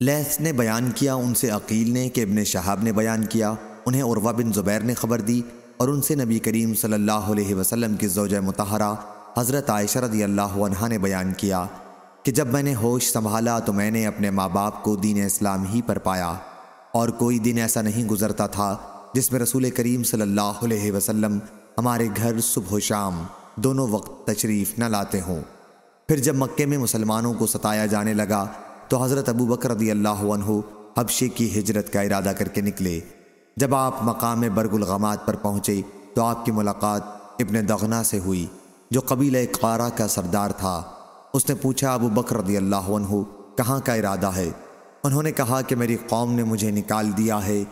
لیث نے بیان کیا، ان سے عقیل نے کہ ابن شہاب نے بیان کیا، انہیں عروہ بن زبیر نے خبر دی اور ان سے نبی کریم صلی اللہ علیہ وسلم کی زوجہ مطہرہ حضرت عائشہ رضی اللہ عنہا نے بیان کیا کہ جب میں نے ہوش سنبھالا تو میں نے اپنے ماں باپ کو دین اسلام ہی پر پایا، اور کوئی دن ایسا نہیں گزرتا تھا جس میں رسول کریم صلی اللہ علیہ وسلم ہمارے گھر صبح و شام دونوں وقت تشریف نہ لاتے ہوں۔ پھر جب مکے میں مسلمانوں کو ستایا جانے لگا تو حضرت ابو بکر رضی اللہ عنہ حبشے کی ہجرت کا ارادہ کر کے نکلے۔ جب آپ مقام برگ الغمات پر پہنچے تو آپ کی ملاقات ابن دغنہ سے ہوئی جو قبیلہ قارہ کا سردار تھا۔ اس نے پوچھا، ابو بکر رضی اللہ عنہ کہاں کا ارادہ ہے؟ انہوں نے کہا کہ میری قوم نے مجھے نکال دیا ہے،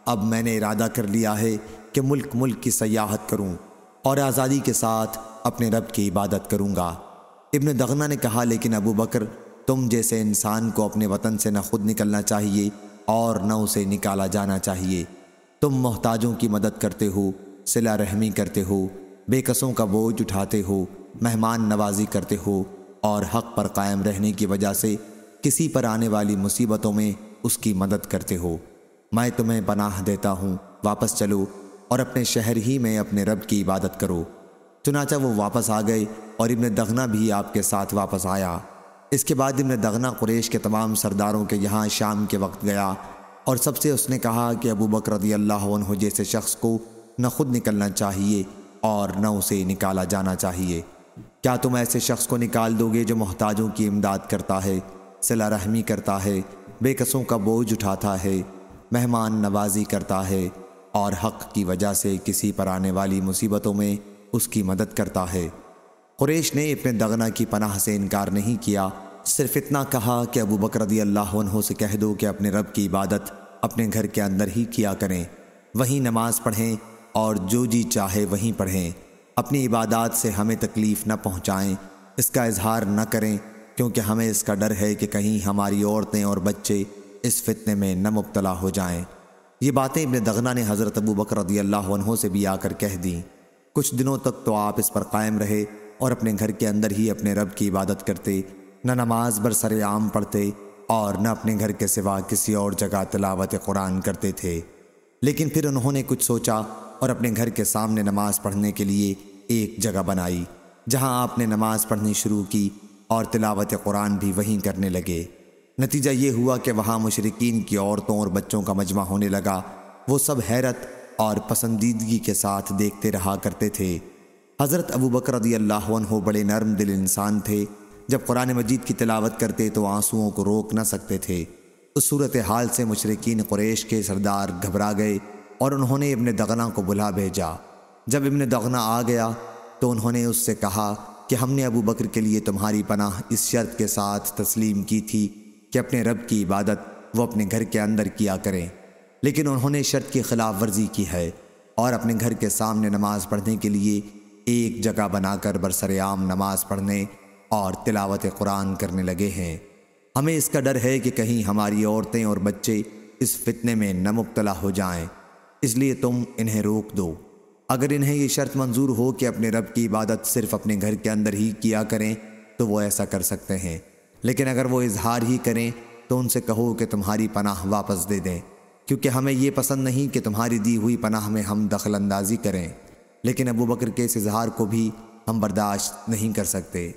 اب میں نے ارادہ کر لیا ہے کہ ملک ملک کی سیاحت کروں اور آزادی کے ساتھ اپنے رب کی عبادت کروں گا۔ ابن دغنہ نے کہا، لیکن ابو بکر تم جیسے انسان کو اپنے وطن سے نہ خود نکلنا چاہیے اور نہ اسے نکالا جانا چاہیے۔ تم محتاجوں کی مدد کرتے ہو، صلہ رحمی کرتے ہو، بے کسوں کا بوجھ اٹھاتے ہو، مہمان نوازی کرتے ہو اور حق پر قائم رہنے کی وجہ سے کسی پر آنے والی مصیبتوں میں اس کی مدد کرتے ہو۔ میں تمہیں پناہ دیتا ہوں، واپس چلو اور اپنے شہر ہی میں اپنے رب کی عبادت کرو۔ چنانچہ وہ واپس آ گئے اور ابن دغنہ بھی آپ کے ساتھ واپس آیا۔ اس کے بعد ابن دغنہ قریش کے تمام سرداروں کے یہاں شام کے وقت گیا اور سب سے اس نے کہا کہ ابو بکر رضی اللہ عنہ جیسے شخص کو نہ خود نکلنا چاہیے اور نہ اسے نکالا جانا چاہیے۔ کیا تم ایسے شخص کو نکال دو گے جو محتاجوں کی امداد کرتا ہے، صلہ رحمی کرتا ہے، بے کسوں کا بوجھ اٹھاتا ہے، مہمان نوازی کرتا ہے اور حق کی وجہ سے کسی پر آنے والی مصیبتوں میں اس کی مدد کرتا ہے؟ قریش نے ابن دغنہ کی پناہ سے انکار نہیں کیا، صرف اتنا کہا کہ ابو بکر رضی اللہ عنہ سے کہہ دو کہ اپنے رب کی عبادت اپنے گھر کے اندر ہی کیا کریں، وہیں نماز پڑھیں اور جو جی چاہے وہیں پڑھیں، اپنی عبادات سے ہمیں تکلیف نہ پہنچائیں، اس کا اظہار نہ کریں کیونکہ ہمیں اس کا ڈر ہے کہ کہیں ہماری عورتیں اور بچے اس فتنے میں نہ مبتلا ہو جائیں۔ یہ باتیں ابن دغنہ نے حضرت ابو بکر رضی اللہ عنہ سے بھی آ کر کہہ دیں۔ کچھ دنوں تک تو آپ اس پر قائم رہے اور اپنے گھر کے اندر ہی اپنے رب کی عبادت کرتے، نہ نماز برسر عام پڑھتے اور نہ اپنے گھر کے سوا کسی اور جگہ تلاوت قرآن کرتے تھے۔ لیکن پھر انہوں نے کچھ سوچا اور اپنے گھر کے سامنے نماز پڑھنے کے لیے ایک جگہ بنائی جہاں آپ نے نماز پڑھنی شروع کی اور تلاوت قرآن بھی وہیں کرنے لگے۔ نتیجہ یہ ہوا کہ وہاں مشرکین کی عورتوں اور بچوں کا مجمع ہونے لگا۔ وہ سب حیرت اور پسندیدگی کے ساتھ دیکھتے رہا کرتے تھے۔ حضرت ابو بکر رضی اللہ عنہ بڑے نرم دل انسان تھے، جب قرآن مجید کی تلاوت کرتے تو آنسوؤں کو روک نہ سکتے تھے۔ اس صورتحال سے مشرکین قریش کے سردار گھبرا گئے اور انہوں نے ابن دغنہ کو بلا بھیجا۔ جب ابن دغنہ آ گیا تو انہوں نے اس سے کہا کہ ہم نے ابو بکر کے لیے تمہاری پناہ اس شرط کے ساتھ تسلیم کی تھی کہ اپنے رب کی عبادت وہ اپنے گھر کے اندر کیا کریں، لیکن انہوں نے شرط کی خلاف ورزی کی ہے اور اپنے گھر کے سامنے نماز پڑھنے کے لیے ایک جگہ بنا کر برسر عام نماز پڑھنے اور تلاوت قرآن کرنے لگے ہیں۔ ہمیں اس کا ڈر ہے کہ کہیں ہماری عورتیں اور بچے اس فتنے میں نہ مبتلا ہو جائیں، اس لیے تم انہیں روک دو۔ اگر انہیں یہ شرط منظور ہو کہ اپنے رب کی عبادت صرف اپنے گھر کے اندر ہی کیا کریں تو وہ ایسا کر سکتے ہیں، لیکن اگر وہ اظہار ہی کریں تو ان سے کہو کہ تمہاری پناہ واپس دے دیں، کیونکہ ہمیں یہ پسند نہیں کہ تمہاری دی ہوئی پناہ میں ہم دخل اندازی کریں، لیکن ابو بکر کے اس اظہار کو بھی ہم برداشت نہیں کر سکتے۔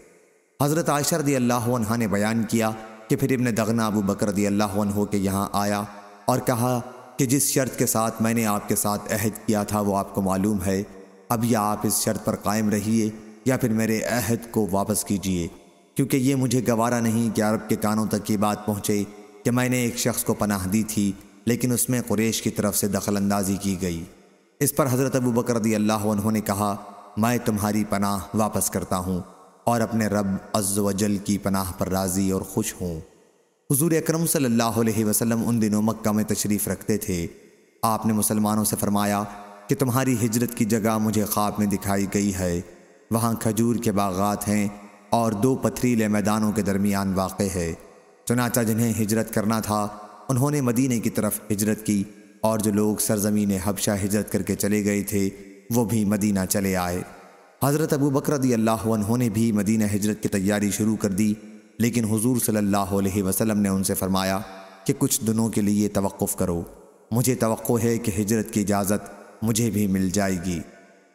حضرت عائشہ رضی اللہ عنہا نے بیان کیا کہ پھر ابن دغنہ ابو بکر رضی اللہ عنہ کے یہاں آیا اور کہا کہ جس شرط کے ساتھ میں نے آپ کے ساتھ عہد کیا تھا وہ آپ کو معلوم ہے، اب یا آپ اس شرط پر قائم رہیے یا پھر میرے عہد کو واپس کیجیے، کیونکہ یہ مجھے گوارا نہیں کہ عرب کے کانوں تک یہ بات پہنچے کہ میں نے ایک شخص کو پناہ دی تھی لیکن اس میں قریش کی طرف سے دخل اندازی کی گئی۔ اس پر حضرت ابو بکر رضی اللہ عنہ نے کہا، میں تمہاری پناہ واپس کرتا ہوں اور اپنے رب عز و جل کی پناہ پر راضی اور خوش ہوں۔ حضور اکرم صلی اللہ علیہ وسلم ان دنوں مکہ میں تشریف رکھتے تھے۔ آپ نے مسلمانوں سے فرمایا کہ تمہاری ہجرت کی جگہ مجھے خواب میں دکھائی گئی ہے، وہاں کھجور کے باغات ہیں اور 2 پتھریلے میدانوں کے درمیان واقع ہے۔ چنانچہ جنہیں ہجرت کرنا تھا انہوں نے مدینے کی طرف ہجرت کی، اور جو لوگ سرزمین حبشہ ہجرت کر کے چلے گئے تھے وہ بھی مدینہ چلے آئے۔ حضرت ابو بکر رضی اللہ عنہ نے بھی مدینہ ہجرت کی تیاری شروع کر دی، لیکن حضور صلی اللہ علیہ وسلم نے ان سے فرمایا کہ کچھ دنوں کے لیے توقف کرو، مجھے توقع ہے کہ ہجرت کی اجازت مجھے بھی مل جائے گی۔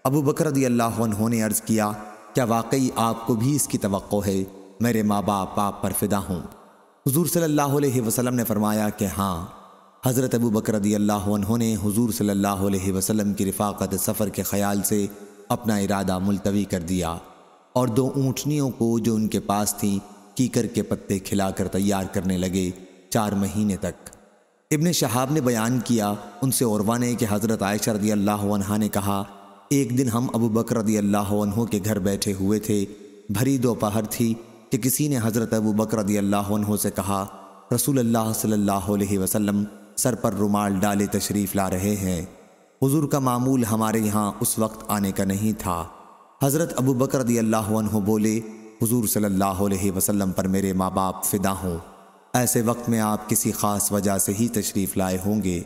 ابو بکر رضی اللہ عنہ نے عرض کیا، کیا واقعی آپ کو بھی اس کی توقع ہے؟ میرے ماں باپ آپ پر فدا ہوں۔ حضور صلی اللہ علیہ وسلم نے فرمایا کہ ہاں۔ حضرت ابو بکر رضی اللہ عنہ نے حضور صلی اللہ علیہ وسلم کی رفاقت سفر کے خیال سے اپنا ارادہ ملتوی کر دیا اور 2 اونٹنیوں کو جو ان کے پاس تھیں کیکر کے پتے کھلا کر تیار کرنے لگے 4 مہینے تک۔ ابن شہاب نے بیان کیا، ان سے عروہ نے کہ حضرت عائشہ رضی اللہ عنہا نے کہا، ایک دن ہم ابو بکر رضی اللہ عنہ کے گھر بیٹھے ہوئے تھے، بھری دوپہر تھی کہ کسی نے حضرت ابو بکر رضی اللہ عنہ سے کہا، رسول اللہ صلی اللہ علیہ وسلم سر پر رومال ڈالے تشریف لا رہے ہیں۔ حضور کا معمول ہمارے یہاں اس وقت آنے کا نہیں تھا۔ حضرت ابو بکر رضی اللہ عنہ بولے، حضور صلی اللہ علیہ وسلم پر میرے ماں باپ فدا ہوں، ایسے وقت میں آپ کسی خاص وجہ سے ہی تشریف لائے ہوں گے۔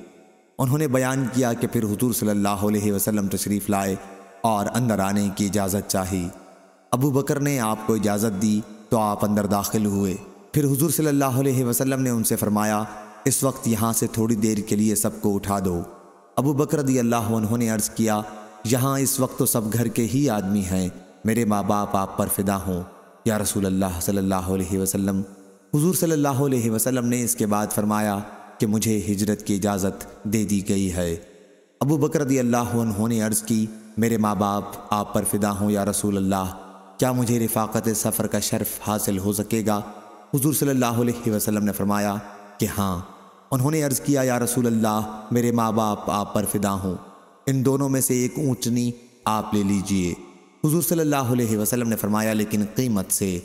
انہوں نے بیان کیا کہ پھر حضور صلی اللہ علیہ وسلم تشریف لائے اور اندر آنے کی اجازت چاہی۔ ابو بکر نے آپ کو اجازت دی تو آپ اندر داخل ہوئے۔ پھر حضور صلی اللہ علیہ وسلم نے ان سے فرمایا، اس وقت یہاں سے تھوڑی دیر کے لیے سب کو اٹھا دو۔ ابو بکر رضی اللہ عنہ نے عرض کیا، یہاں اس وقت تو سب گھر کے ہی آدمی ہیں، میرے ماں باپ آپ پر فدا ہوں یا رسول اللہ صلی اللہ علیہ وسلم۔ حضور صلی اللہ علیہ وسلم نے اس کے بعد فرمایا کہ مجھے ہجرت کی اجازت دے دی گئی ہے۔ ابو بکر رضی اللہ عنہ نے عرض کی، میرے ماں باپ آپ پر فدا ہوں یا رسول اللہ، کیا مجھے رفاقت سفر کا شرف حاصل ہو سکے گا؟ حضور صلی اللہ علیہ وسلم نے فرمایا کہ ہاں۔ انہوں نے عرض کیا، یا رسول اللہ، میرے ماں باپ آپ پر فدا ہوں، ان دونوں میں سے ایک اونٹنی آپ لے لیجئے۔ حضور صلی اللہ علیہ وسلم نے فرمایا، لیکن قیمت سے۔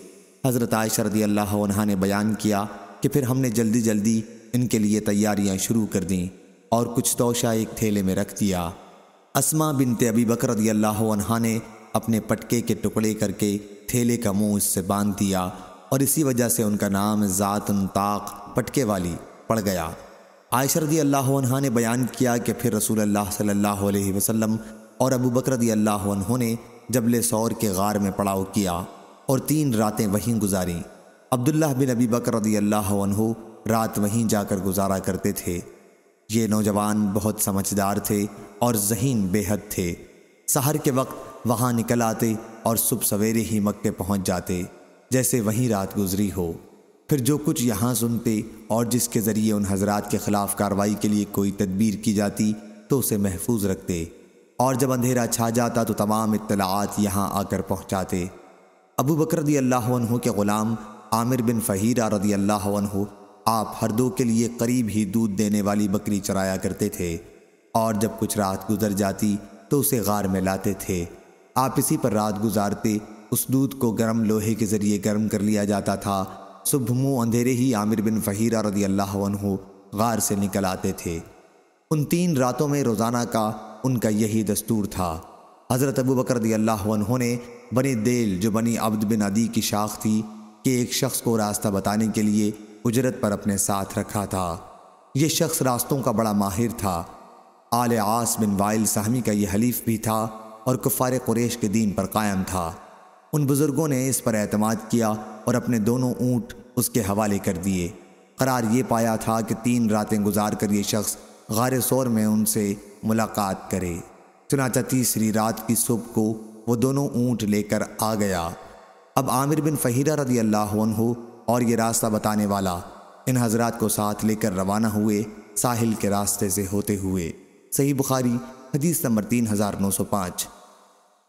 حضرت عائشہ رضی اللہ عنہا نے بیان کیا کہ پھر ہم نے جلدی جلدی ان کے لیے تیاریاں شروع کر دیں اور کچھ توشہ ایک تھیلے میں رکھ دیا۔ اسماء بنت ابی بکر رضی اللہ عنہا نے اپنے پٹکے کے ٹکڑے کر کے تھیلے کا منہ اس سے باندھ دیا اور اسی وجہ سے ان کا نام ذات طاق پٹکے والی پڑ گیا۔ عائشہ رضی اللہ عنہا نے بیان کیا کہ پھر رسول اللہ صلی اللہ علیہ وسلم اور ابو بکر رضی اللہ عنہ نے جبل ثور کے غار میں پڑاؤ کیا اور 3 راتیں وہیں گزاریں۔ عبداللہ بن ابی بکر رضی اللہ عنہ رات وہیں جا کر گزارا کرتے تھے۔ یہ نوجوان بہت سمجھدار تھے اور ذہین بے حد تھے۔ سحر کے وقت وہاں نکل آتے اور صبح سویرے ہی مکے پہنچ جاتے، جیسے وہیں رات گزری ہو۔ پھر جو کچھ یہاں سنتے اور جس کے ذریعے ان حضرات کے خلاف کارروائی کے لیے کوئی تدبیر کی جاتی تو اسے محفوظ رکھتے، اور جب اندھیرا چھا جاتا تو تمام اطلاعات یہاں آ کر پہنچاتے۔ ابو بکر رضی اللہ عنہ کے غلام عامر بن فہیرہ رضی اللہ عنہ آپ ہر 2 کے لیے قریب ہی دودھ دینے والی بکری چرایا کرتے تھے، اور جب کچھ رات گزر جاتی تو اسے غار میں لاتے تھے۔ آپ اسی پر رات گزارتے۔ اس دودھ کو گرم لوہے کے ذریعے گرم کر لیا جاتا تھا۔ صبح منہ اندھیرے ہی عامر بن فہیرہ رضی اللہ عنہ غار سے نکل آتے تھے۔ ان 3 راتوں میں روزانہ کا ان کا یہی دستور تھا۔ حضرت ابو بکر رضی اللہ عنہ نے بنی دیل جو بنی عبد بن عدی کی شاخ تھی کہ ایک شخص کو راستہ بتانے کے لیے اجرت پر اپنے ساتھ رکھا تھا۔ یہ شخص راستوں کا بڑا ماہر تھا۔ آل عاص بن وائل سہمی کا یہ حلیف بھی تھا اور کفار قریش کے دین پر قائم تھا۔ ان بزرگوں نے اس پر اعتماد کیا اور اپنے دونوں اونٹ اس کے حوالے کر دیے۔ قرار یہ پایا تھا کہ 3 راتیں گزار کر یہ شخص غار ثور میں ان سے ملاقات کرے۔ چنانچہ تیسری رات کی صبح کو وہ دونوں اونٹ لے کر آ گیا۔ اب عامر بن فہیرہ رضی اللہ عنہ اور یہ راستہ بتانے والا ان حضرات کو ساتھ لے کر روانہ ہوئے ساحل کے راستے سے ہوتے ہوئے۔ صحیح بخاری حدیث نمبر 3905۔